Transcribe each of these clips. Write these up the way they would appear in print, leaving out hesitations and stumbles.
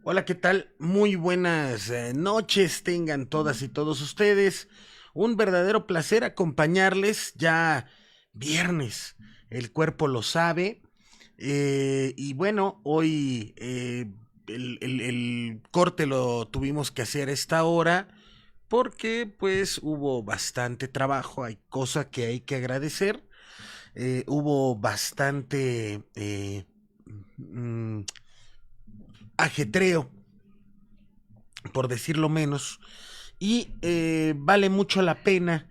Hola, ¿qué tal? Muy buenas noches tengan todas y todos ustedes. Un verdadero placer acompañarles ya viernes. El cuerpo lo sabe. Y bueno, hoy el corte lo tuvimos que hacer a esta hora porque pues hubo bastante trabajo. Hay cosas que hay que agradecer. Hubo bastante mm, ajetreo, por decirlo menos, y vale mucho la pena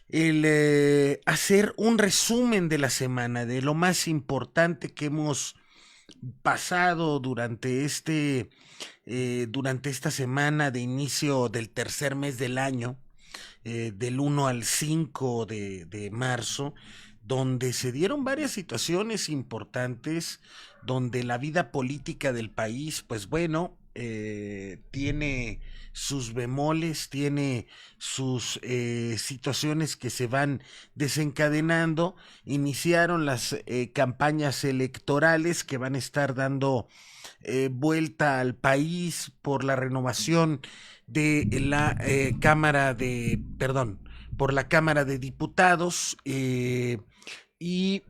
el hacer un resumen de la semana, de lo más importante que hemos pasado durante esta semana de inicio del tercer mes del año, del 1 al 5 de marzo, donde se dieron varias situaciones importantes, donde la vida política del país, pues bueno, tiene sus bemoles, tiene sus situaciones que se van desencadenando. Iniciaron las campañas electorales que van a estar dando vuelta al país por la renovación de la por la Cámara de Diputados, y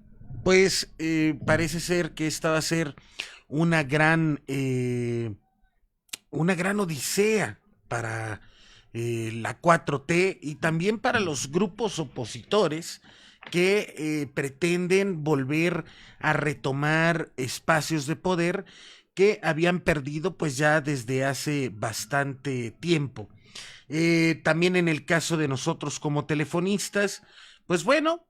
pues parece ser que esta va a ser una una gran odisea para la 4T y también para los grupos opositores que pretenden volver a retomar espacios de poder que habían perdido pues ya desde hace bastante tiempo. También en el caso de nosotros como telefonistas, pues bueno,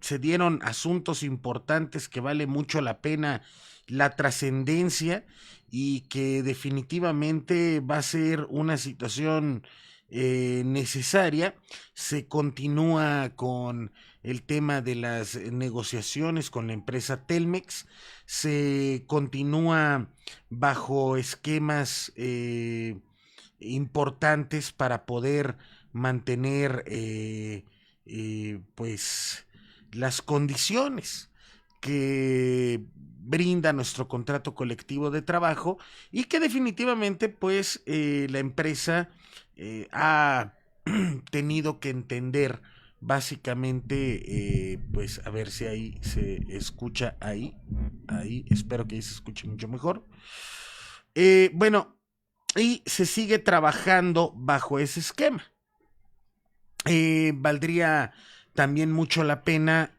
se dieron asuntos importantes que vale mucho la pena la trascendencia y que definitivamente va a ser una situación necesaria. Se continúa con el tema de las negociaciones con la empresa Telmex, se continúa bajo esquemas importantes para poder mantener pues las condiciones que brinda nuestro contrato colectivo de trabajo y que definitivamente pues la empresa ha tenido que entender básicamente, pues a ver si ahí se escucha, ahí espero que ahí se escuche mucho mejor. Bueno, y se sigue trabajando bajo ese esquema. Valdría también mucho la pena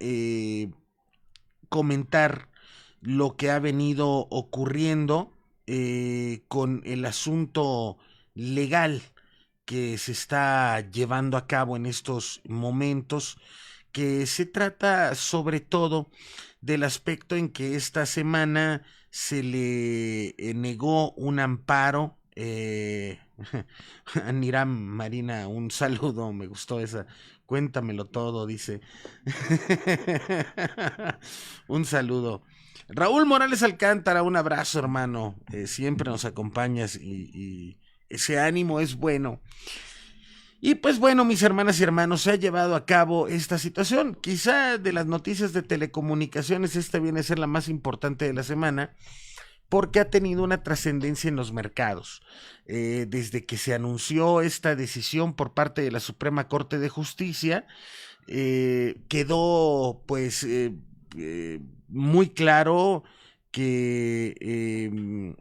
comentar lo que ha venido ocurriendo con el asunto legal que se está llevando a cabo en estos momentos, que se trata sobre todo del aspecto en que esta semana se le negó un amparo. A Niram Marina, un saludo, me gustó esa. Cuéntamelo todo, dice. Un saludo. Raúl Morales Alcántara, un abrazo, hermano. Siempre nos acompañas y ese ánimo es bueno. Y pues bueno, mis hermanas y hermanos, se ha llevado a cabo esta situación. Quizá de las noticias de telecomunicaciones, esta viene a ser la más importante de la semana, porque ha tenido una trascendencia en los mercados. Desde que se anunció esta decisión por parte de la Suprema Corte de Justicia, quedó pues muy claro que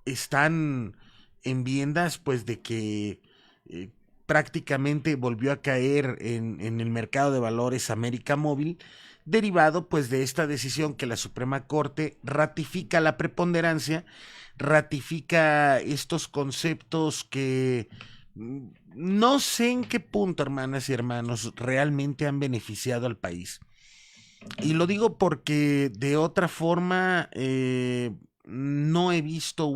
están en viendas pues de que eh, prácticamente volvió a caer en el mercado de valores América Móvil, derivado pues de esta decisión que la Suprema Corte ratifica la preponderancia, ratifica estos conceptos que no sé en qué punto, hermanas y hermanos, realmente han beneficiado al país. Y lo digo porque de otra forma no he visto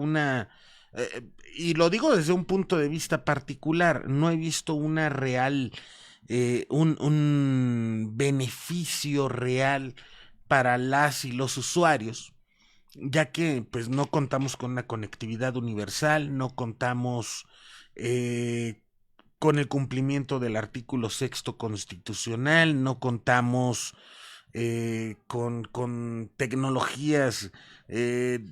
y lo digo desde un punto de vista particular, no he visto una real, un beneficio real para las y los usuarios, ya que pues no contamos con una conectividad universal, no contamos con el cumplimiento del artículo sexto constitucional, no contamos con tecnologías eh,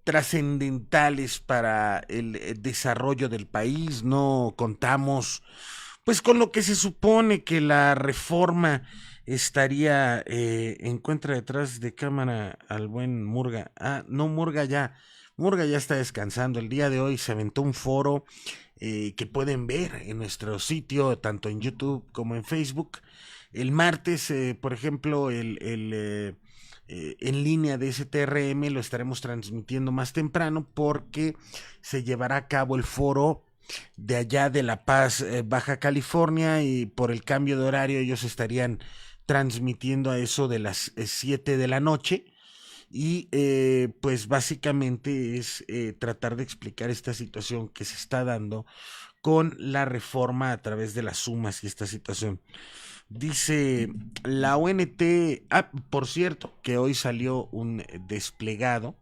trascendentales para el desarrollo del país. No contamos pues con lo que se supone que la reforma estaría, encuentra detrás de cámara al buen Murga. Ah, no, Murga ya está descansando. El día de hoy se aventó un foro que pueden ver en nuestro sitio, tanto en YouTube como en Facebook. El martes, por ejemplo, en línea de STRM lo estaremos transmitiendo más temprano porque se llevará a cabo el foro de allá de La Paz, Baja California, y por el cambio de horario ellos estarían transmitiendo a eso de las 7 de la noche. Y pues básicamente es tratar de explicar esta situación que se está dando con la reforma a través de las sumas y esta situación. Dice la ONT, por cierto, que hoy salió un desplegado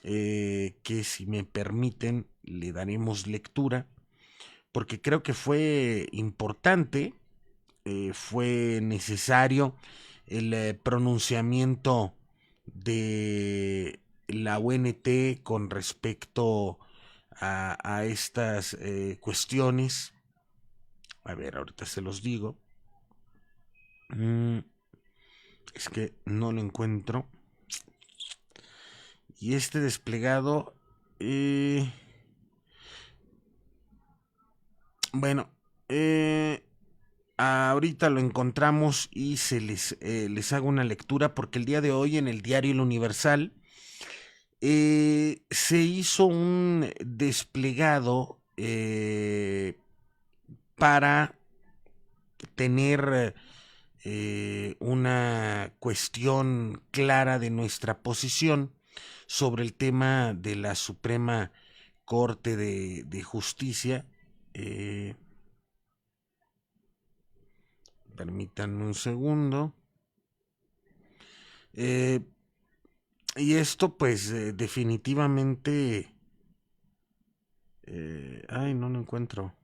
que si me permiten le daremos lectura, porque creo que fue importante, fue necesario el pronunciamiento de la ONT con respecto a estas cuestiones. A ver, ahorita se los digo. Es que no lo encuentro. Y este desplegado, bueno, ahorita lo encontramos y les hago una lectura porque el día de hoy en el diario El Universal se hizo un desplegado para tener una cuestión clara de nuestra posición sobre el tema de la Suprema Corte de Justicia. Permítanme un segundo. Y esto pues definitivamente... ay, no lo encuentro.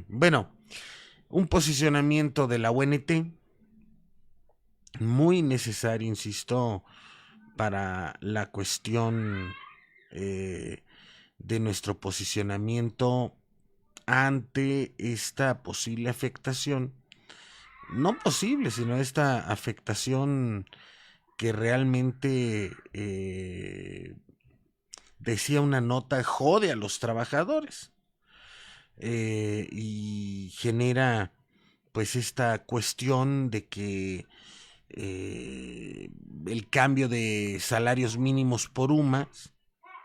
Bueno, un posicionamiento de la UNT muy necesario, insisto, para la cuestión de nuestro posicionamiento ante esta posible afectación, no posible, sino esta afectación que realmente, decía una nota, jode a los trabajadores y genera pues esta cuestión de que el cambio de salarios mínimos por UMAS,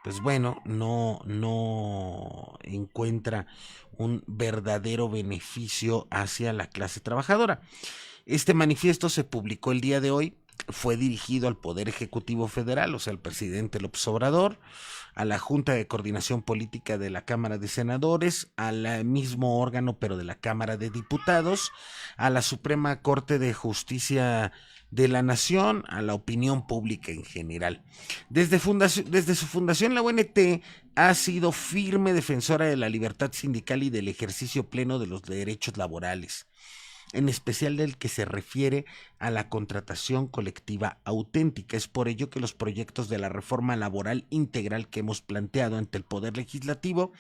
pues bueno, no encuentra un verdadero beneficio hacia la clase trabajadora. Este manifiesto se publicó el día de hoy, fue dirigido al Poder Ejecutivo Federal, o sea, al presidente López Obrador, a la Junta de Coordinación Política de la Cámara de Senadores, al mismo órgano pero de la Cámara de Diputados, a la Suprema Corte de Justicia de la Nación, a la opinión pública en general. Desde su fundación, la UNT ha sido firme defensora de la libertad sindical y del ejercicio pleno de los derechos laborales, en especial del que se refiere a la contratación colectiva auténtica. Es por ello que los proyectos de la reforma laboral integral que hemos planteado ante el Poder Legislativo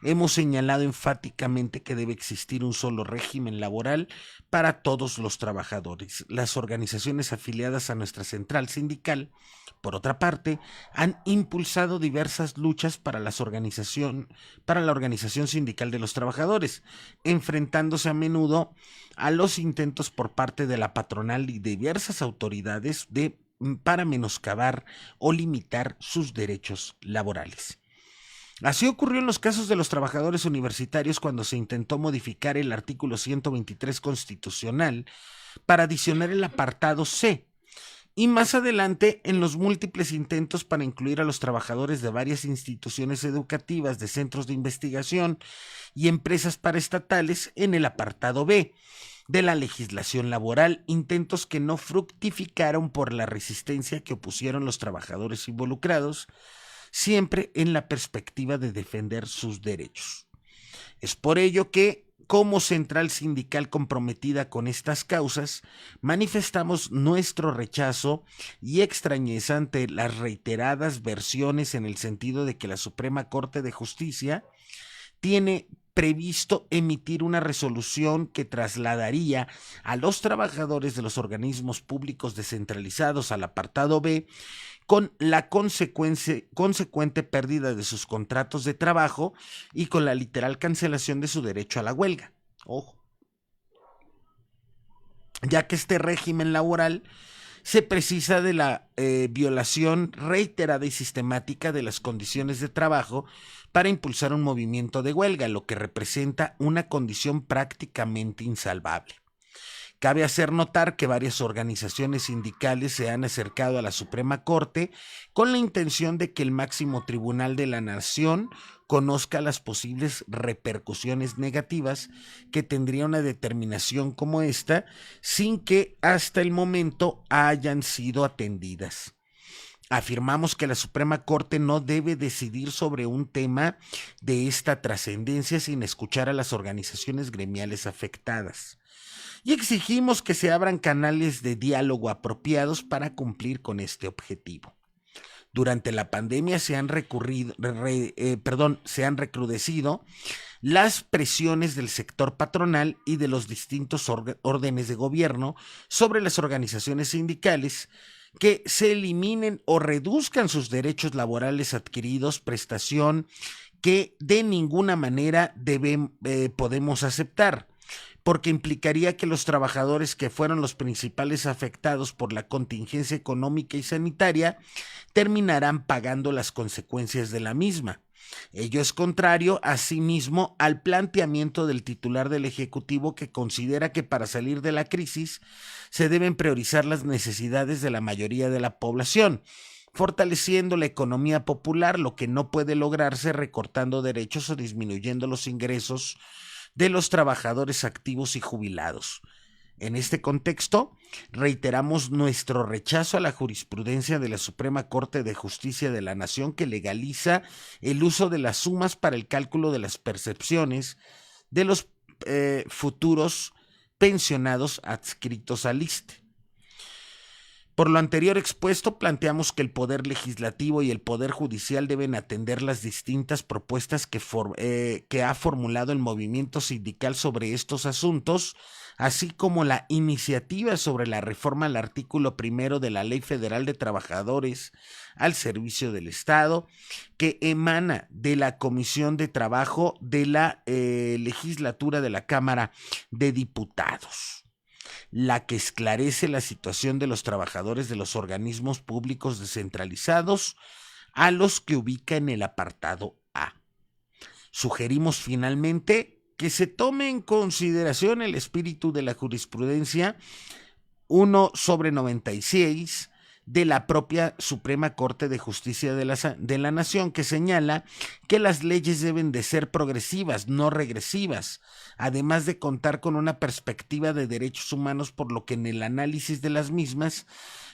hemos señalado enfáticamente que debe existir un solo régimen laboral para todos los trabajadores. Las organizaciones afiliadas a nuestra central sindical, por otra parte, han impulsado diversas luchas para la organización sindical de los trabajadores, enfrentándose a menudo a los intentos por parte de la patronal y diversas autoridades para menoscabar o limitar sus derechos laborales. Así ocurrió en los casos de los trabajadores universitarios cuando se intentó modificar el artículo 123 constitucional para adicionar el apartado C, y más adelante en los múltiples intentos para incluir a los trabajadores de varias instituciones educativas, de centros de investigación y empresas paraestatales en el apartado B de la legislación laboral, intentos que no fructificaron por la resistencia que opusieron los trabajadores involucrados, siempre en la perspectiva de defender sus derechos. Es por ello que como central sindical comprometida con estas causas, manifestamos nuestro rechazo y extrañeza ante las reiteradas versiones en el sentido de que la Suprema Corte de Justicia tiene previsto emitir una resolución que trasladaría a los trabajadores de los organismos públicos descentralizados al apartado B con la consecuente pérdida de sus contratos de trabajo y con la literal cancelación de su derecho a la huelga. Ojo. Ya que este régimen laboral se precisa de la violación reiterada y sistemática de las condiciones de trabajo para impulsar un movimiento de huelga, lo que representa una condición prácticamente insalvable. Cabe hacer notar que varias organizaciones sindicales se han acercado a la Suprema Corte con la intención de que el máximo tribunal de la nación conozca las posibles repercusiones negativas que tendría una determinación como esta, sin que hasta el momento hayan sido atendidas. Afirmamos que la Suprema Corte no debe decidir sobre un tema de esta trascendencia sin escuchar a las organizaciones gremiales afectadas. Y exigimos que se abran canales de diálogo apropiados para cumplir con este objetivo. Durante la pandemia se han recrudecido las presiones del sector patronal y de los distintos órdenes de gobierno sobre las organizaciones sindicales que se eliminen o reduzcan sus derechos laborales adquiridos, prestación que de ninguna manera podemos aceptar, porque implicaría que los trabajadores que fueron los principales afectados por la contingencia económica y sanitaria terminarán pagando las consecuencias de la misma. Ello es contrario, asimismo, al planteamiento del titular del Ejecutivo, que considera que para salir de la crisis se deben priorizar las necesidades de la mayoría de la población, fortaleciendo la economía popular, lo que no puede lograrse recortando derechos o disminuyendo los ingresos de los trabajadores activos y jubilados. En este contexto, reiteramos nuestro rechazo a la jurisprudencia de la Suprema Corte de Justicia de la Nación que legaliza el uso de las sumas para el cálculo de las percepciones de los futuros pensionados adscritos al ISSSTE. Por lo anterior expuesto, planteamos que el Poder Legislativo y el Poder Judicial deben atender las distintas propuestas que ha formulado el movimiento sindical sobre estos asuntos, así como la iniciativa sobre la reforma al artículo 1 de la Ley Federal de Trabajadores al Servicio del Estado, que emana de la Comisión de Trabajo de la Legislatura de la Cámara de Diputados, la que esclarece la situación de los trabajadores de los organismos públicos descentralizados, a los que ubica en el apartado A. Sugerimos finalmente que se tome en consideración el espíritu de la jurisprudencia 1/96 de la propia Suprema Corte de Justicia de la Nación, que señala que las leyes deben de ser progresivas, no regresivas, además de contar con una perspectiva de derechos humanos, por lo que en el análisis de las mismas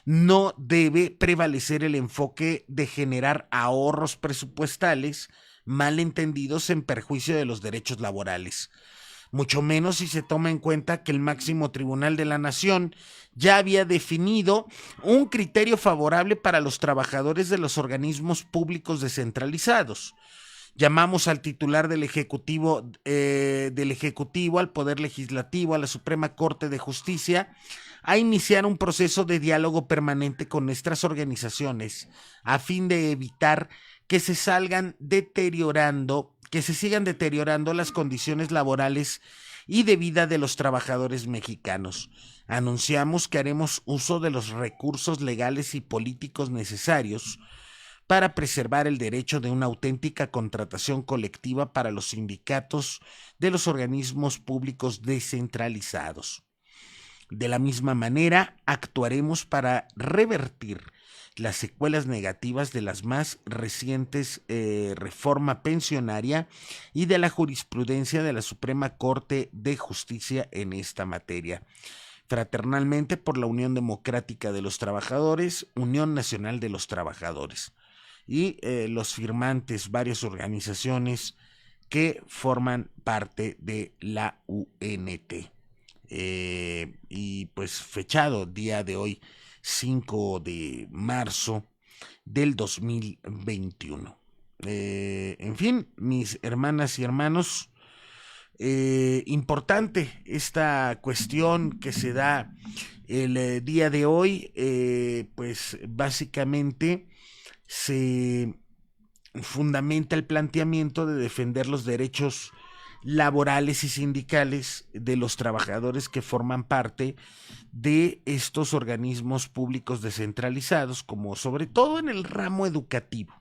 no debe prevalecer el enfoque de generar ahorros presupuestales mal entendidos en perjuicio de los derechos laborales. Mucho menos si se toma en cuenta que el máximo tribunal de la nación ya había definido un criterio favorable para los trabajadores de los organismos públicos descentralizados. Llamamos al titular del Ejecutivo, al Poder Legislativo, a la Suprema Corte de Justicia, a iniciar un proceso de diálogo permanente con nuestras organizaciones a fin de evitar que se sigan deteriorando las condiciones laborales y de vida de los trabajadores mexicanos. Anunciamos que haremos uso de los recursos legales y políticos necesarios para preservar el derecho de una auténtica contratación colectiva para los sindicatos de los organismos públicos descentralizados. De la misma manera, actuaremos para revertir las secuelas negativas de las más recientes reforma pensionaria y de la jurisprudencia de la Suprema Corte de Justicia en esta materia. Fraternalmente, por la Unión Democrática de los Trabajadores, Unión Nacional de los Trabajadores. Y los firmantes, varias organizaciones que forman parte de la UNT. Y pues fechado día de hoy, 5 de marzo del 2021. En fin, mis hermanas y hermanos, importante esta cuestión que se da el día de hoy, pues básicamente se fundamenta el planteamiento de defender los derechos laborales y sindicales de los trabajadores que forman parte de estos organismos públicos descentralizados, como sobre todo en el ramo educativo.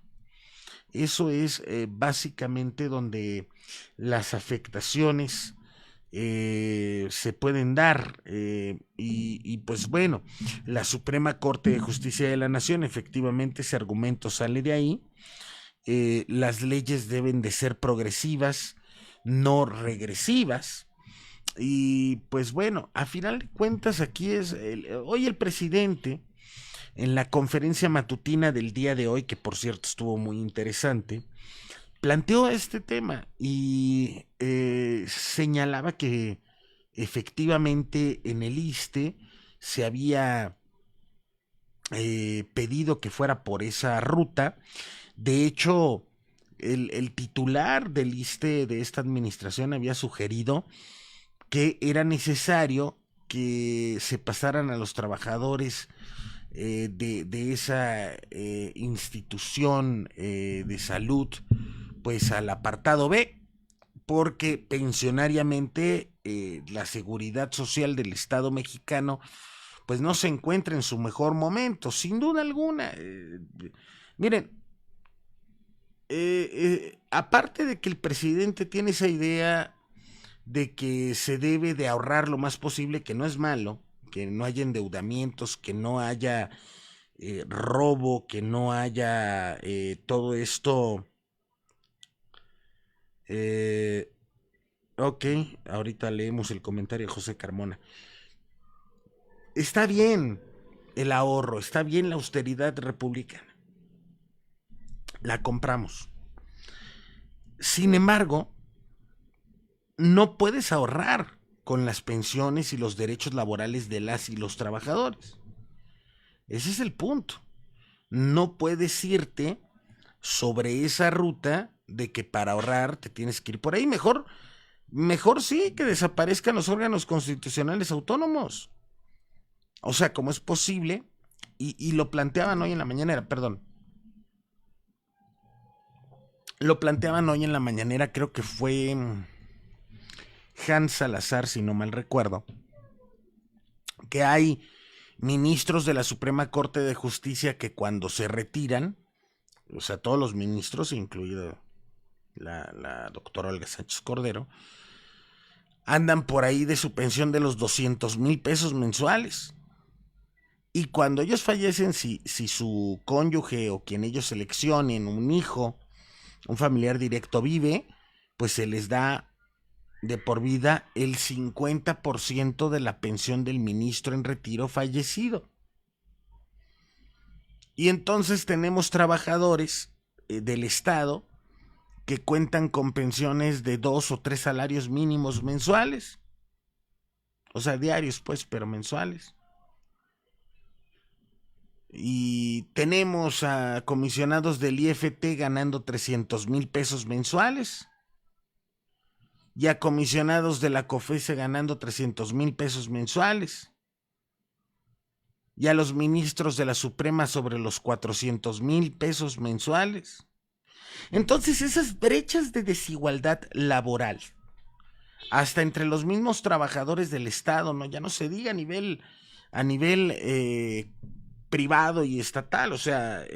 Eso es básicamente donde las afectaciones se pueden dar y pues bueno, la Suprema Corte de Justicia de la Nación, efectivamente ese argumento sale de ahí. Las leyes deben de ser progresivas, no regresivas. Y pues bueno, a final de cuentas aquí hoy el presidente en la conferencia matutina del día de hoy, que por cierto estuvo muy interesante, planteó este tema y señalaba que efectivamente en el ISSSTE se había pedido que fuera por esa ruta. De hecho, el titular del ISSSTE de esta administración había sugerido que era necesario que se pasaran a los trabajadores de esa institución de salud, pues al apartado B, porque pensionariamente la seguridad social del Estado mexicano pues no se encuentra en su mejor momento, sin duda alguna. Miren, aparte de que el presidente tiene esa idea de que se debe de ahorrar lo más posible, que no es malo, que no haya endeudamientos, que no haya robo, que no haya todo esto. Ok, ahorita leemos el comentario de José Carmona. Está bien el ahorro, está bien la austeridad republicana. La compramos. Sin embargo, no puedes ahorrar con las pensiones y los derechos laborales de las y los trabajadores. Ese es el punto. No puedes irte sobre esa ruta de que para ahorrar te tienes que ir por ahí. Mejor sí que desaparezcan los órganos constitucionales autónomos. O sea, ¿cómo es posible? Y lo planteaban hoy en la mañanera, perdón. Lo planteaban hoy en la mañanera, creo que fue Hans Salazar, si no mal recuerdo, que hay ministros de la Suprema Corte de Justicia que cuando se retiran, o sea, todos los ministros, incluida la doctora Olga Sánchez Cordero, andan por ahí de su pensión de los 200,000 pesos mensuales. Y cuando ellos fallecen, si su cónyuge o quien ellos seleccionen, un hijo, un familiar directo vive, pues se les da de por vida el 50% de la pensión del ministro en retiro fallecido. Y entonces tenemos trabajadores del Estado que cuentan con pensiones de 2 o 3 salarios mínimos mensuales. O sea, diarios pues, pero mensuales. Y tenemos a comisionados del IFT ganando 300,000 pesos mensuales. Y a comisionados de la COFESE ganando 300,000 pesos mensuales. Y a los ministros de la Suprema sobre los 400,000 pesos mensuales. Entonces esas brechas de desigualdad laboral, hasta entre los mismos trabajadores del Estado, ¿no? Ya no se diga a nivel privado y estatal, o sea,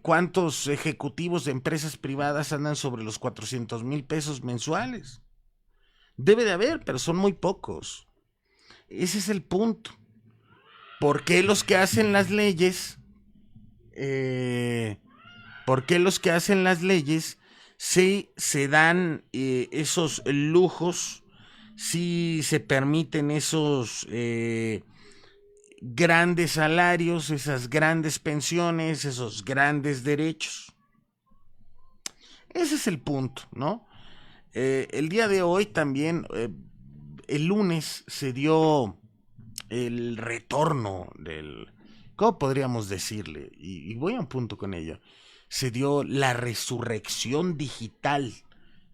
¿cuántos ejecutivos de empresas privadas andan sobre los 400,000 pesos mensuales? Debe de haber, pero son muy pocos. Ese es el punto. ¿Por qué los que hacen las leyes, sí se dan esos lujos, sí se permiten esos grandes salarios, esas grandes pensiones, esos grandes derechos? Ese es el punto, ¿no? El día de hoy también, el lunes se dio el retorno del, ¿cómo podríamos decirle? Y voy a un punto con ello. Se dio la resurrección digital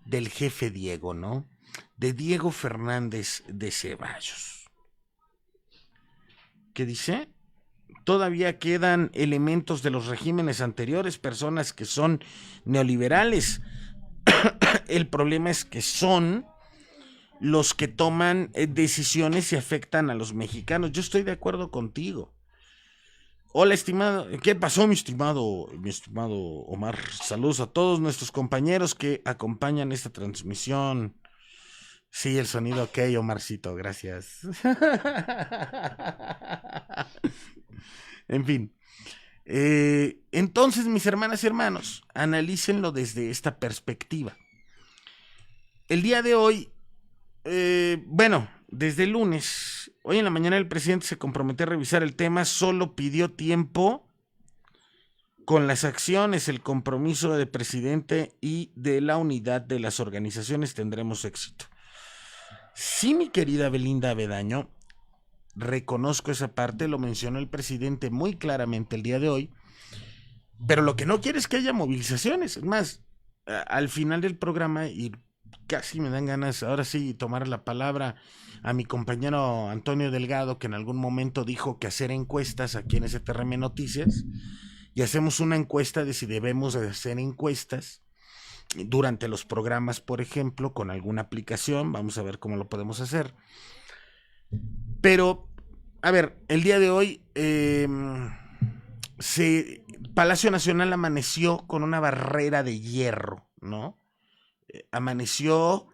del jefe Diego, ¿no? De Diego Fernández de Ceballos. ¿Qué dice? Todavía quedan elementos de los regímenes anteriores, personas que son neoliberales. El problema es que son los que toman decisiones y afectan a los mexicanos. Yo estoy de acuerdo contigo. Hola, estimado. ¿Qué pasó, mi estimado Omar? Saludos a todos nuestros compañeros que acompañan esta transmisión. Sí, el sonido, ok, Omarcito, gracias. En fin. Entonces, mis hermanas y hermanos, analícenlo desde esta perspectiva. El día de hoy, bueno, desde el lunes, hoy en la mañana el presidente se comprometió a revisar el tema, solo pidió tiempo. Con las acciones, el compromiso del presidente y de la unidad de las organizaciones tendremos éxito. Sí, mi querida Belinda Avedaño, reconozco esa parte, lo mencionó el presidente muy claramente el día de hoy, pero lo que no quiere es que haya movilizaciones. Es más, al final del programa, y casi me dan ganas ahora sí tomar la palabra a mi compañero Antonio Delgado, que en algún momento dijo que hacer encuestas aquí en STRM Noticias, y hacemos una encuesta de si debemos de hacer encuestas durante los programas, por ejemplo, con alguna aplicación. Vamos a ver cómo lo podemos hacer. Pero, a ver, el día de hoy Palacio Nacional amaneció con una barrera de hierro, ¿no? Amaneció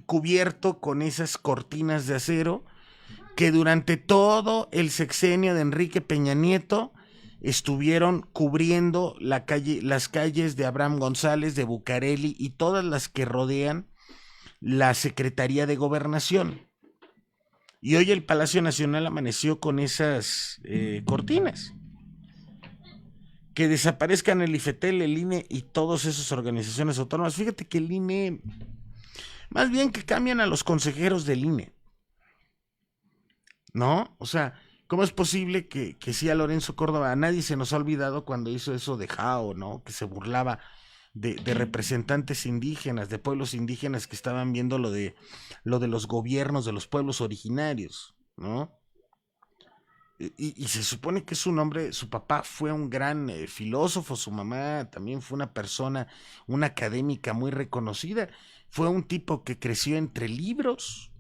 cubierto con esas cortinas de acero que durante todo el sexenio de Enrique Peña Nieto estuvieron cubriendo las calles de Abraham González, de Bucareli y todas las que rodean la Secretaría de Gobernación. Y hoy el Palacio Nacional amaneció con esas cortinas. Que desaparezcan el IFETEL, el INE y todas esas organizaciones autónomas. Fíjate que el INE, más bien que cambian a los consejeros del INE, ¿no? O sea, ¿cómo es posible que sí a Lorenzo Córdoba, a nadie se nos ha olvidado cuando hizo eso de Jao, ¿no? Que se burlaba de representantes indígenas, de pueblos indígenas que estaban viendo lo de los gobiernos de los pueblos originarios, ¿no? Y se supone que su nombre, su papá fue un gran filósofo, su mamá también fue una persona, una académica muy reconocida, fue un tipo que creció entre libros,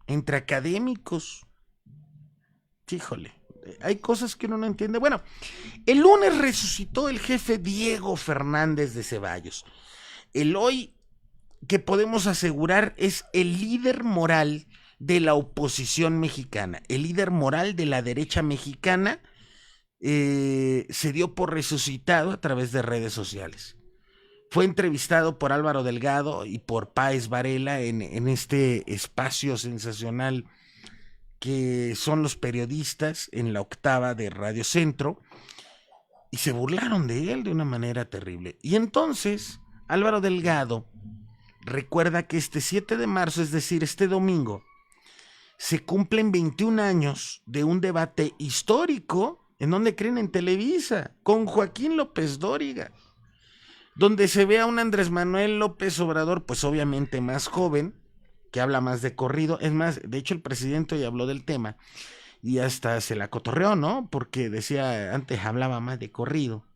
entre académicos. Híjole, hay cosas que uno no entiende. Bueno, el lunes resucitó el jefe Diego Fernández de Ceballos. El hoy que podemos asegurar es el líder moral de la oposición mexicana, el líder moral de la derecha mexicana, se dio por resucitado a través de redes sociales. Fue entrevistado por Álvaro Delgado y por Páez Varela en este espacio sensacional que son los periodistas en la octava de Radio Centro, y se burlaron de él de una manera terrible. Y entonces Álvaro Delgado recuerda que este 7 de marzo, es decir, este domingo, se cumplen 21 años de un debate histórico, ¿en donde creen? En Televisa, con Joaquín López Dóriga, donde se ve a un Andrés Manuel López Obrador, pues obviamente más joven, que habla más de corrido. Es más, de hecho el presidente hoy habló del tema y hasta se la cotorreó, ¿no? Porque decía, antes hablaba más de corrido,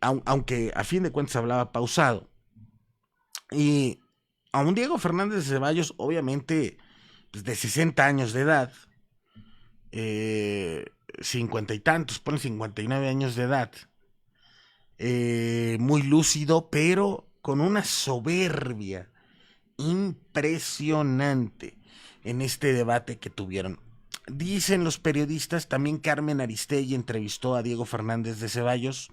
aunque a fin de cuentas hablaba pausado. Y a un Diego Fernández de Ceballos, obviamente, pues de 60 años de edad, 50 y tantos, ponen 59 años de edad, muy lúcido, pero con una soberbia impresionante en este debate que tuvieron. Dicen los periodistas, también Carmen Aristegui entrevistó a Diego Fernández de Ceballos,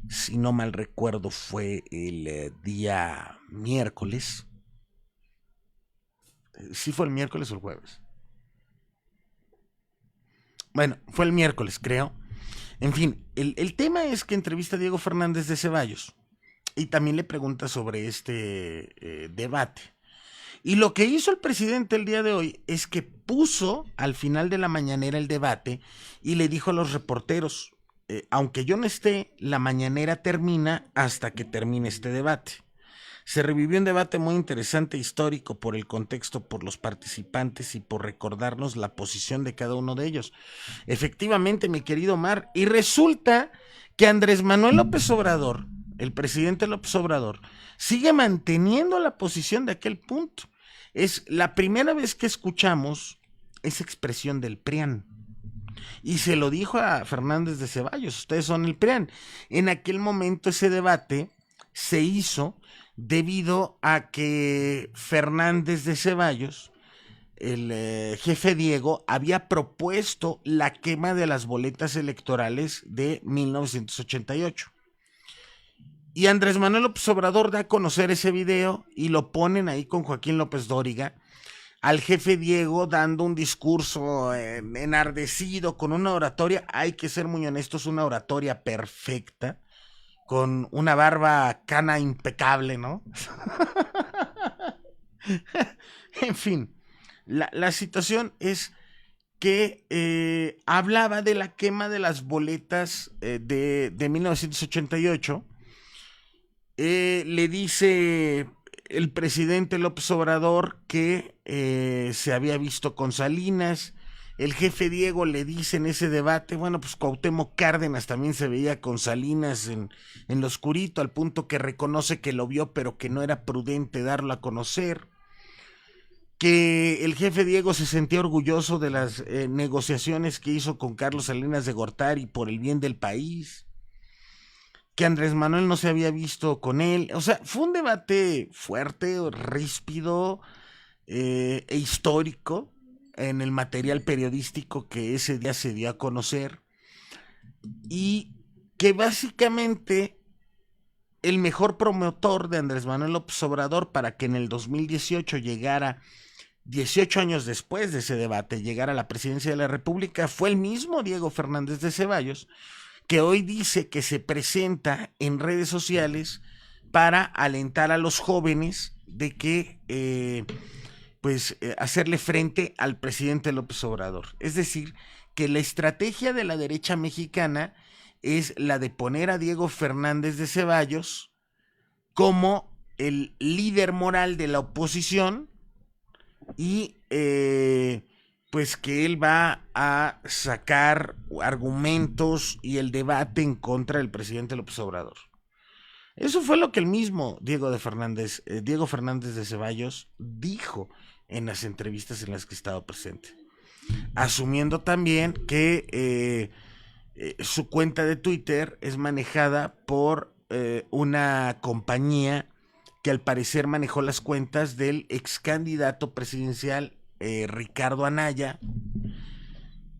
si no mal recuerdo fue el día miércoles. ¿Sí fue el miércoles o el jueves? Bueno, fue el miércoles, creo. En fin, el tema es que entrevista a Diego Fernández de Ceballos y también le pregunta sobre este debate. Y lo que hizo el presidente el día de hoy es que puso al final de la mañanera el debate y le dijo a los reporteros, aunque yo no esté, la mañanera termina hasta que termine este debate. Se revivió un debate muy interesante, histórico, por el contexto, por los participantes y por recordarnos la posición de cada uno de ellos. Efectivamente, mi querido Omar, y resulta que Andrés Manuel López Obrador, el presidente López Obrador, sigue manteniendo la posición de aquel punto. Es la primera vez que escuchamos esa expresión del PRIAN. Y se lo dijo a Fernández de Ceballos, ustedes son el PRIAN. En aquel momento ese debate se hizo debido a que Fernández de Ceballos, el jefe Diego, había propuesto la quema de las boletas electorales de 1988. Y Andrés Manuel López Obrador da a conocer ese video y lo ponen ahí con Joaquín López Dóriga, al jefe Diego dando un discurso enardecido, con una oratoria, hay que ser muy honestos, una oratoria perfecta, con una barba cana impecable, ¿no? En fin, la situación es que hablaba de la quema de las boletas de 1988. Le dice el presidente López Obrador que se había visto con Salinas. El jefe Diego le dice en ese debate, bueno, pues Cuauhtémoc Cárdenas también se veía con Salinas en lo oscurito, al punto que reconoce que lo vio, pero que no era prudente darlo a conocer. Que el jefe Diego se sentía orgulloso de las negociaciones que hizo con Carlos Salinas de Gortari por el bien del país. Que Andrés Manuel no se había visto con él. O sea, fue un debate fuerte, ríspido e histórico en el material periodístico que ese día se dio a conocer, y que básicamente el mejor promotor de Andrés Manuel López Obrador para que en el 2018 llegara, 18 años después de ese debate, llegara a la presidencia de la República, fue el mismo Diego Fernández de Ceballos, que hoy dice que se presenta en redes sociales para alentar a los jóvenes de que hacerle frente al presidente López Obrador. Es decir, que la estrategia de la derecha mexicana es la de poner a Diego Fernández de Ceballos como el líder moral de la oposición y pues que él va a sacar argumentos y el debate en contra del presidente López Obrador. Eso fue lo que el mismo Diego Fernández de Ceballos dijo en las entrevistas en las que estaba presente, asumiendo también que su cuenta de Twitter es manejada por una compañía que al parecer manejó las cuentas del ex candidato presidencial Ricardo Anaya.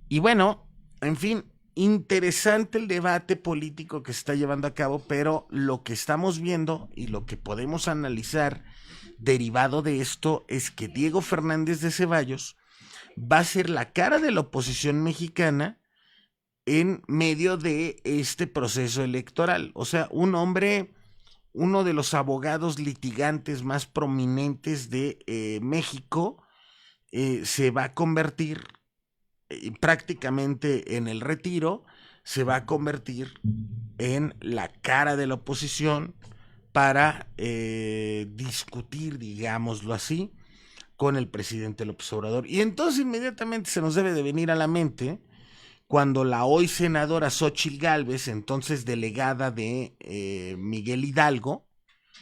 Y bueno, en fin, interesante el debate político que se está llevando a cabo, pero lo que estamos viendo y lo que podemos analizar derivado de esto es que Diego Fernández de Ceballos va a ser la cara de la oposición mexicana en medio de este proceso electoral. O sea, un hombre, uno de los abogados litigantes más prominentes de México, se va a convertir prácticamente en el retiro, se va a convertir en la cara de la oposición para discutir, digámoslo así, con el presidente López Obrador. Y entonces inmediatamente se nos debe de venir a la mente cuando la hoy senadora Xóchitl Gálvez, entonces delegada de Miguel Hidalgo,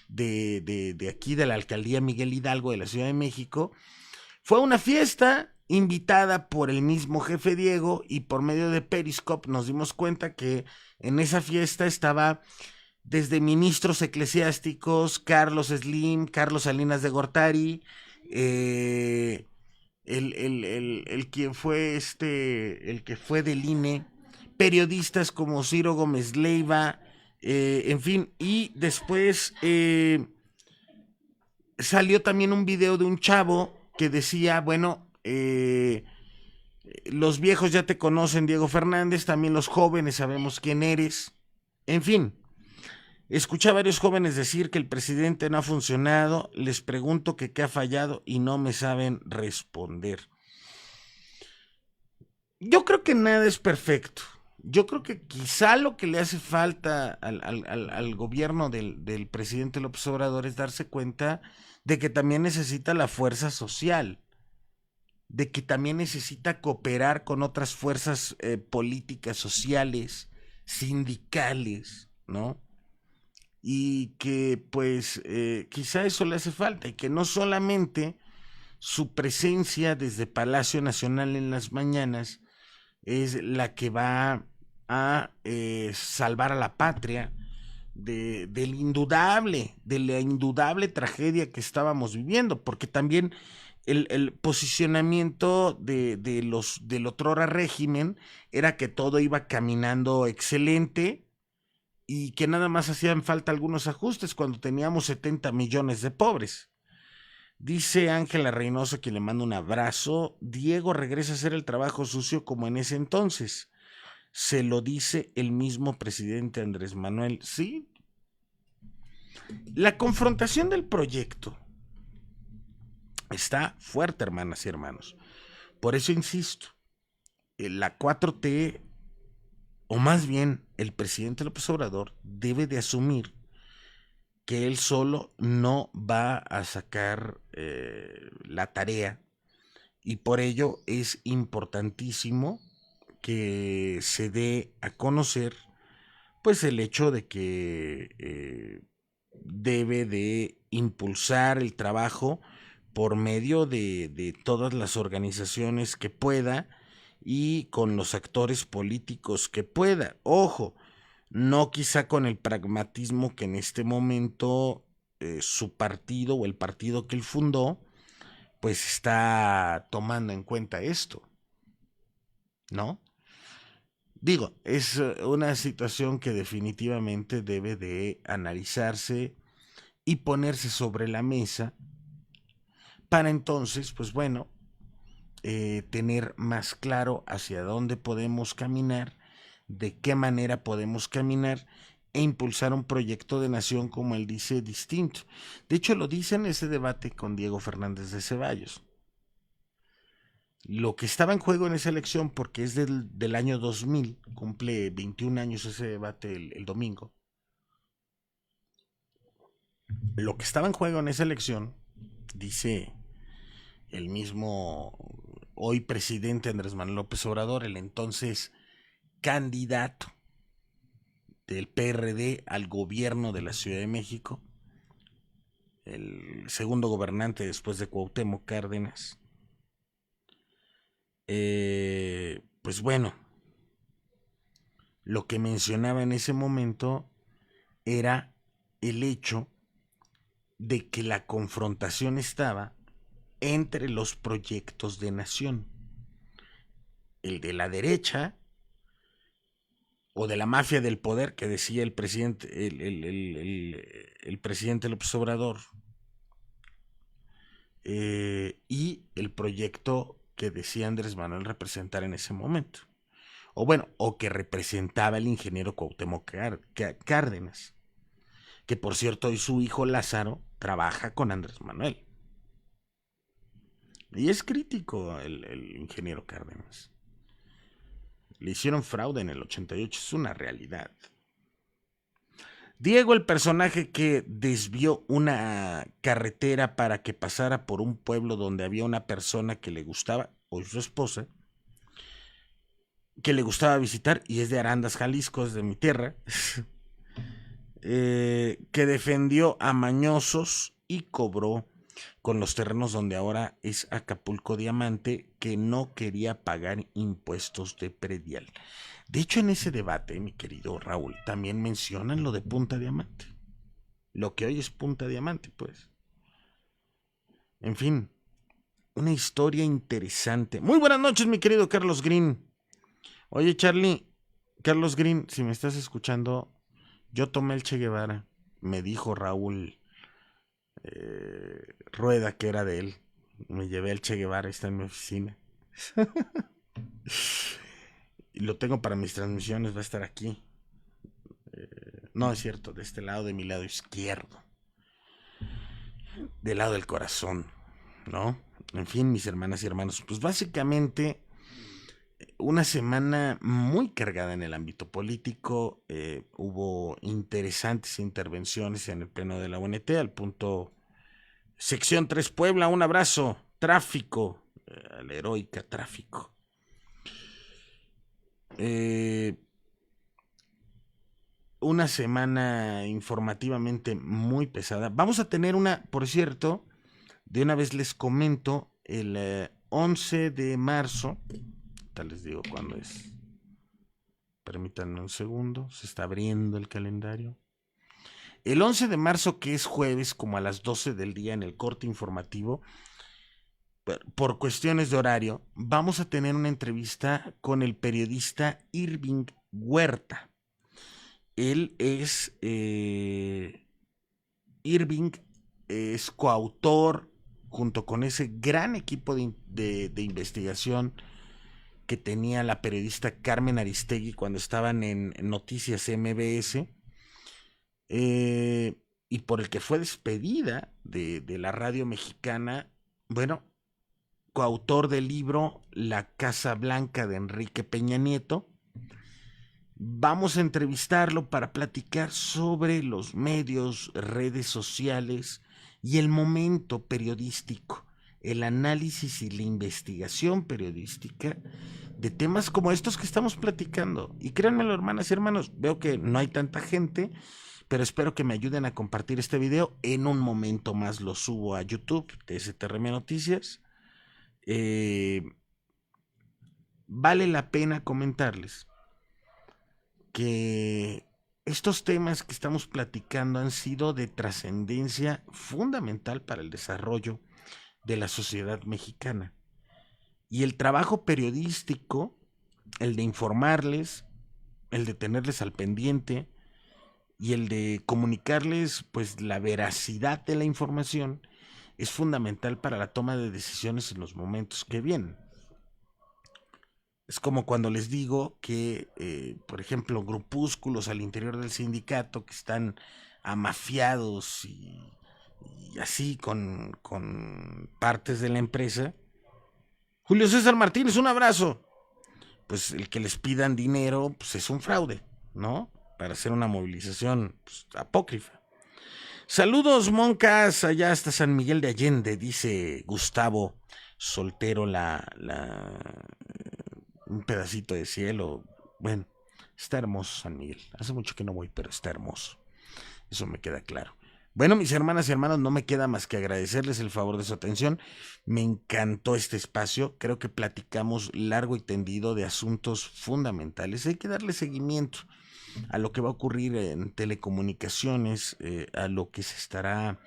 de aquí de la alcaldía Miguel Hidalgo de la Ciudad de México, fue a una fiesta invitada por el mismo jefe Diego, y por medio de Periscope nos dimos cuenta que en esa fiesta estaba desde ministros eclesiásticos, Carlos Slim, Carlos Salinas de Gortari, el que fue el que fue del INE, periodistas como Ciro Gómez Leiva, en fin, y después salió también un video de un chavo que decía, bueno, los viejos ya te conocen, Diego Fernández, también los jóvenes sabemos quién eres, en fin. Escuché a varios jóvenes decir que el presidente no ha funcionado, les pregunto que qué ha fallado y no me saben responder. Yo creo que nada es perfecto. Yo creo que quizá lo que le hace falta al gobierno del presidente López Obrador es darse cuenta de que también necesita la fuerza social, de que también necesita cooperar con otras fuerzas políticas, sociales, sindicales, ¿no? Y que pues quizá eso le hace falta y que no solamente su presencia desde Palacio Nacional en las mañanas es la que va a salvar a la patria de la indudable tragedia que estábamos viviendo, porque también el posicionamiento del otrora régimen era que todo iba caminando excelente y que nada más hacían falta algunos ajustes cuando teníamos 70 millones de pobres. Dice Ángela Reynoso, que le manda un abrazo. Diego regresa a hacer el trabajo sucio como en ese entonces. Se lo dice el mismo presidente Andrés Manuel. Sí. La confrontación del proyecto está fuerte, hermanas y hermanos. Por eso insisto, la 4T, o más bien el presidente López Obrador, debe de asumir que él solo no va a sacar la tarea y por ello es importantísimo que se dé a conocer pues el hecho de que debe de impulsar el trabajo por medio de todas las organizaciones que pueda y con los actores políticos que pueda. Ojo, no quizá con el pragmatismo que en este momento su partido o el partido que él fundó pues está tomando en cuenta esto, ¿no? Digo, es una situación que definitivamente debe de analizarse y ponerse sobre la mesa para entonces, pues bueno, tener más claro hacia dónde podemos caminar, de qué manera podemos caminar e impulsar un proyecto de nación como él dice distinto. De hecho, lo dice en ese debate con Diego Fernández de Ceballos. Lo que estaba en juego en esa elección, porque es del año 2000, cumple 21 años ese debate el domingo, lo que estaba en juego en esa elección, dice el mismo hoy presidente Andrés Manuel López Obrador, el entonces candidato del PRD al gobierno de la Ciudad de México, el segundo gobernante después de Cuauhtémoc Cárdenas. Pues bueno, lo que mencionaba en ese momento era el hecho de que la confrontación estaba entre los proyectos de nación. El de la derecha o de la mafia del poder que decía el presidente, el presidente López Obrador, y el proyecto que decía Andrés Manuel representar en ese momento. O bueno, o que representaba el ingeniero Cuauhtémoc Cárdenas, que por cierto hoy su hijo Lázaro trabaja con Andrés Manuel. Y es crítico el ingeniero Cárdenas. Le hicieron fraude en el 88, es una realidad. Diego, el personaje que desvió una carretera para que pasara por un pueblo donde había una persona que le gustaba, o su esposa, que le gustaba visitar, y es de Arandas, Jalisco, es de mi tierra, que defendió a mañosos y cobró con los terrenos donde ahora es Acapulco Diamante, que no quería pagar impuestos de predial. De hecho, en ese debate, mi querido Raúl, también mencionan lo de Punta Diamante. Lo que hoy es Punta Diamante, pues. En fin, una historia interesante. Muy buenas noches, mi querido Carlos Green. Oye, Charlie, Carlos Green, si me estás escuchando, yo tomé el Che Guevara. Me dijo Raúl Rueda que era de él. Me llevé el Che Guevara, está en mi oficina. Y lo tengo para mis transmisiones, va a estar aquí. No, es cierto, de este lado, de mi lado izquierdo, del lado del corazón, ¿no? En fin, mis hermanas y hermanos, pues básicamente una semana muy cargada en el ámbito político. Hubo interesantes intervenciones en el pleno de la UNT, al punto sección 3 Puebla, un abrazo, tráfico, a la heroica tráfico. Una semana informativamente muy pesada. Vamos a tener una, por cierto, de una vez les comento, el 11 de marzo, tal les digo cuándo es. Permítanme un segundo, se está abriendo el calendario. El 11 de marzo, que es jueves, como a las 12 del día en el corte informativo, por cuestiones de horario, vamos a tener una entrevista con el periodista Irving Huerta. Él es, Irving es coautor, junto con ese gran equipo de investigación que tenía la periodista Carmen Aristegui cuando estaban en Noticias MBS, y por el que fue despedida de la radio mexicana. Bueno, coautor del libro La Casa Blanca de Enrique Peña Nieto. Vamos a entrevistarlo para platicar sobre los medios, redes sociales y el momento periodístico, el análisis y la investigación periodística de temas como estos que estamos platicando. Y créanmelo, hermanas y hermanos, veo que no hay tanta gente, pero espero que me ayuden a compartir este video. En un momento más lo subo a YouTube de STRM Noticias. Vale la pena comentarles que estos temas que estamos platicando han sido de trascendencia fundamental para el desarrollo de la sociedad mexicana. Y el trabajo periodístico, el de informarles, el de tenerles al pendiente y el de comunicarles pues la veracidad de la información, es fundamental para la toma de decisiones en los momentos que vienen. Es como cuando les digo que, por ejemplo, grupúsculos al interior del sindicato que están amafiados y así con partes de la empresa. Julio César Martínez, un abrazo. Pues el que les pidan dinero, pues es un fraude, ¿no? Para hacer una movilización pues, apócrifa. Saludos, Moncas, allá hasta San Miguel de Allende, dice Gustavo Soltero, un pedacito de cielo. Bueno, está hermoso San Miguel. Hace mucho que no voy, pero está hermoso. Eso me queda claro. Bueno, mis hermanas y hermanos, no me queda más que agradecerles el favor de su atención. Me encantó este espacio. Creo que platicamos largo y tendido de asuntos fundamentales. Hay que darle seguimiento a lo que va a ocurrir en telecomunicaciones, a lo que se estará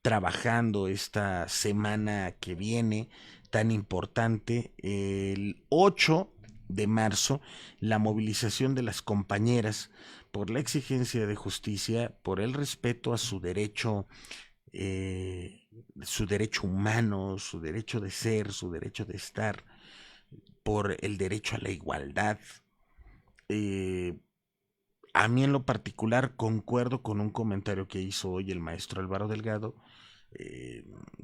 trabajando esta semana que viene, tan importante. El 8 de marzo, la movilización de las compañeras por la exigencia de justicia, por el respeto a su derecho humano, su derecho de ser, su derecho de estar, por el derecho a la igualdad. A mí en lo particular concuerdo con un comentario que hizo hoy el maestro Álvaro Delgado.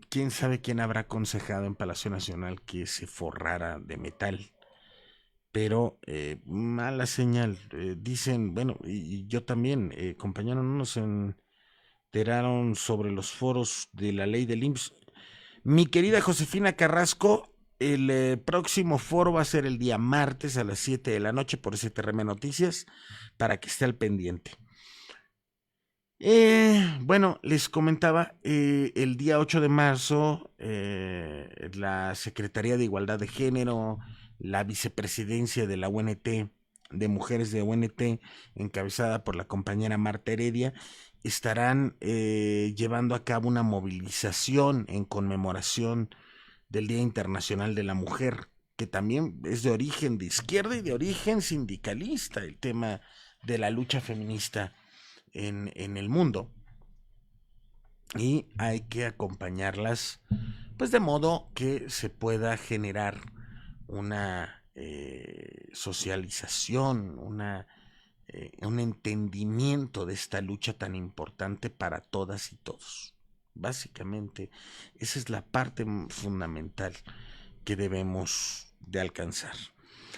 ¿Quién sabe quién habrá aconsejado en Palacio Nacional que se forrara de metal? Pero mala señal. Dicen, bueno, y yo también, compañero, no nos enteraron sobre los foros de la ley del IMSS. Mi querida Josefina Carrasco, el próximo foro va a ser el día martes a las 7 de la noche por STRM Noticias, para que esté al pendiente. Bueno, les comentaba, el día 8 de marzo, la Secretaría de Igualdad de Género, la vicepresidencia de la UNT, de Mujeres de UNT, encabezada por la compañera Marta Heredia, estarán llevando a cabo una movilización en conmemoración del Día Internacional de la Mujer, que también es de origen de izquierda y de origen sindicalista, el tema de la lucha feminista en el mundo. Y hay que acompañarlas, pues de modo que se pueda generar una socialización, una un entendimiento de esta lucha tan importante para todas y todos. Básicamente, esa es la parte fundamental que debemos de alcanzar.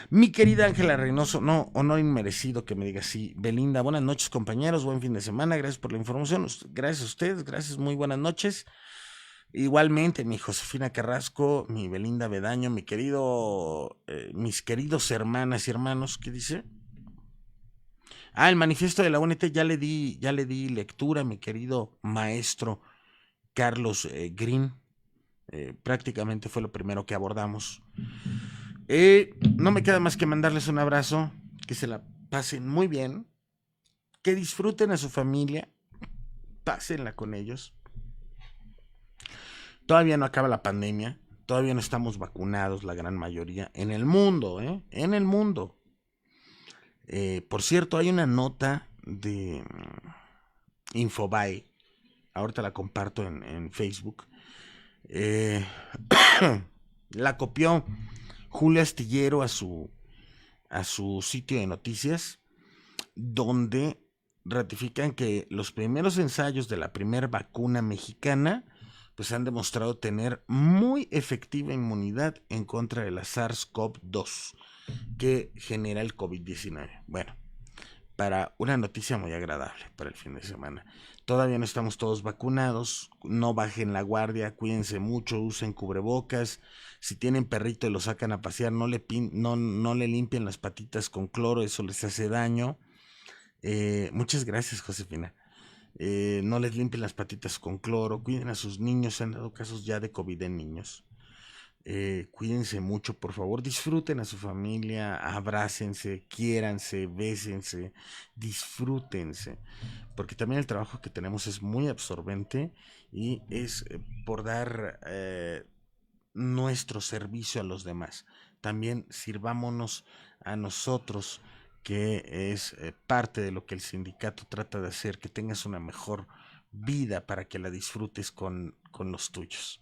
Mi querida Ángela Reynoso, no, honor inmerecido que me diga así. Belinda, buenas noches compañeros, buen fin de semana, gracias por la información, gracias a ustedes, gracias, muy buenas noches. Igualmente, mi Josefina Carrasco, mi Belinda Bedaño, mi querido, mis queridos hermanas y hermanos, ¿qué dice? El manifiesto de la UNT ya le di lectura, mi querido maestro Carlos Green. Prácticamente fue lo primero que abordamos. No me queda más que mandarles un abrazo, que se la pasen muy bien, que disfruten a su familia, pásenla con ellos. Todavía no acaba la pandemia, todavía no estamos vacunados la gran mayoría en el mundo, en el mundo. Por cierto, hay una nota de Infobae, ahorita la comparto en Facebook. La copió Julio Astillero a su sitio de noticias, donde ratifican que los primeros ensayos de la primera vacuna mexicana pues han demostrado tener muy efectiva inmunidad en contra de la SARS-CoV-2 que genera el COVID-19. Bueno, para una noticia muy agradable para el fin de semana. Todavía no estamos todos vacunados, no bajen la guardia, cuídense mucho, usen cubrebocas. Si tienen perrito y lo sacan a pasear, no le limpien las patitas con cloro, eso les hace daño. Muchas gracias, Josefina. No les limpien las patitas con cloro, cuiden a sus niños, se han dado casos ya de COVID en niños. Cuídense mucho, por favor, disfruten a su familia, abrácense, quiéranse, bésense, disfrútense, porque también el trabajo que tenemos es muy absorbente y es por dar nuestro servicio a los demás. También sirvámonos a nosotros, que es parte de lo que el sindicato trata de hacer, que tengas una mejor vida para que la disfrutes con los tuyos.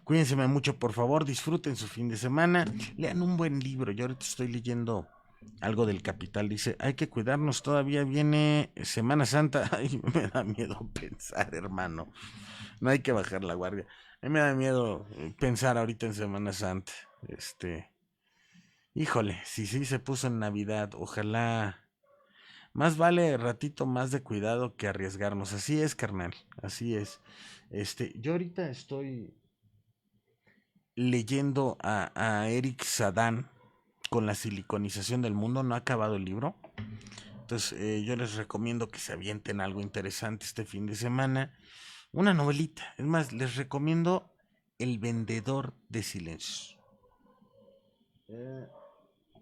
Cuídense mucho, por favor, disfruten su fin de semana, lean un buen libro. Yo ahorita estoy leyendo algo del Capital, dice, hay que cuidarnos, todavía viene Semana Santa. Ay, me da miedo pensar, hermano, no hay que bajar la guardia. A mí me da miedo pensar ahorita en Semana Santa. Híjole, si sí se puso en Navidad, ojalá. Más vale ratito más de cuidado que arriesgarnos. Así es, carnal. Así es. Yo ahorita estoy leyendo a Eric Sadán con la siliconización del mundo. No ha acabado el libro. Entonces, yo les recomiendo que se avienten algo interesante este fin de semana. Una novelita. Es más, les recomiendo El vendedor de silencios.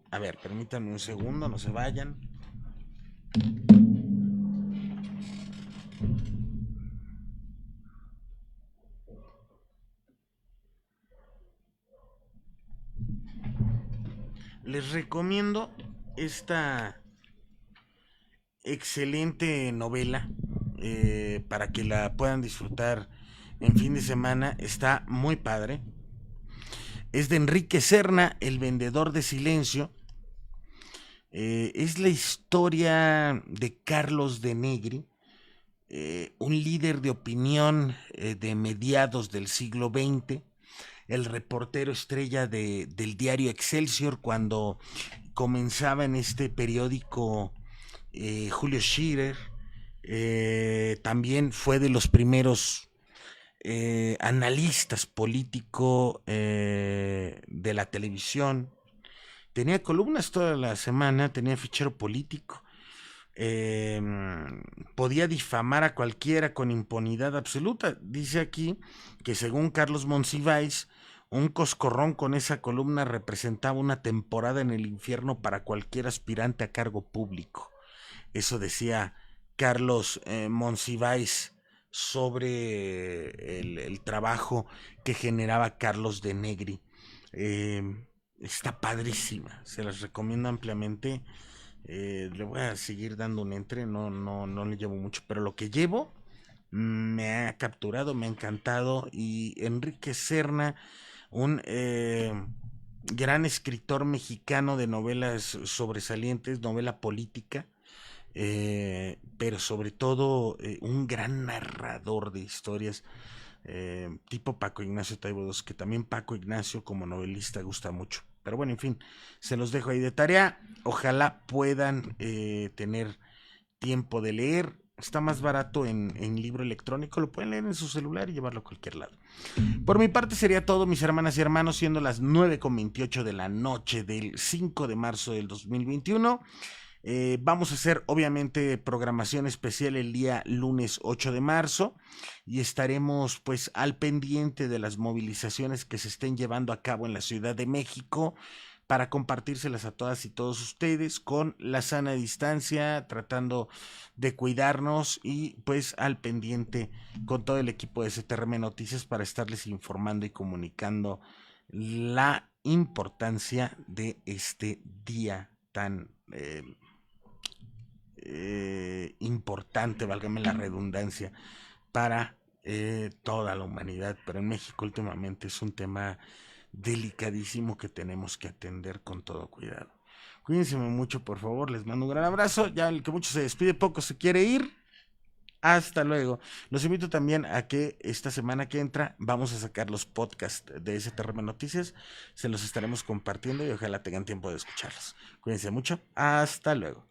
A ver, permítanme un segundo, no se vayan. Les recomiendo esta excelente novela para que la puedan disfrutar en fin de semana. Está muy padre. Es de Enrique Serna, El vendedor de silencio. Es la historia de Carlos de Negri, un líder de opinión de mediados del siglo XX, el reportero estrella del diario Excelsior cuando comenzaba en este periódico Julio Scherer. También fue de los primeros analistas político de la televisión. Tenía columnas toda la semana, tenía fichero político. Eh, Podía difamar a cualquiera con impunidad absoluta. Dice aquí que según Carlos Monsiváis, un coscorrón con esa columna representaba una temporada en el infierno para cualquier aspirante a cargo público. Eso decía Carlos Monsiváis sobre el trabajo que generaba Carlos de Negri. Está padrísima, se las recomiendo ampliamente. Le voy a seguir dando un entre, no le llevo mucho, pero lo que llevo me ha capturado, me ha encantado. Y Enrique Serna, un gran escritor mexicano de novelas sobresalientes, novela política, pero sobre todo un gran narrador de historias, tipo Paco Ignacio Taibo II, que también Paco Ignacio como novelista gusta mucho. Pero bueno, en fin, se los dejo ahí de tarea. Ojalá puedan tener tiempo de leer. Está más barato en libro electrónico, lo pueden leer en su celular y llevarlo a cualquier lado. Por mi parte sería todo, mis hermanas y hermanos, siendo las 9:28 de la noche del 5 de marzo del 2021. Vamos a hacer obviamente programación especial el día lunes 8 de marzo y estaremos pues al pendiente de las movilizaciones que se estén llevando a cabo en la Ciudad de México para compartírselas a todas y todos ustedes con la sana distancia, tratando de cuidarnos y pues al pendiente con todo el equipo de CTRM Noticias para estarles informando y comunicando la importancia de este día tan importante, válgame la redundancia, para toda la humanidad. Pero en México últimamente es un tema delicadísimo que tenemos que atender con todo cuidado. Cuídense mucho, por favor. Les mando un gran abrazo. Ya el que mucho se despide, poco se quiere ir. Hasta luego. Los invito también a que esta semana que entra vamos a sacar los podcasts de STRM Noticias. Se los estaremos compartiendo y ojalá tengan tiempo de escucharlos. Cuídense mucho. Hasta luego.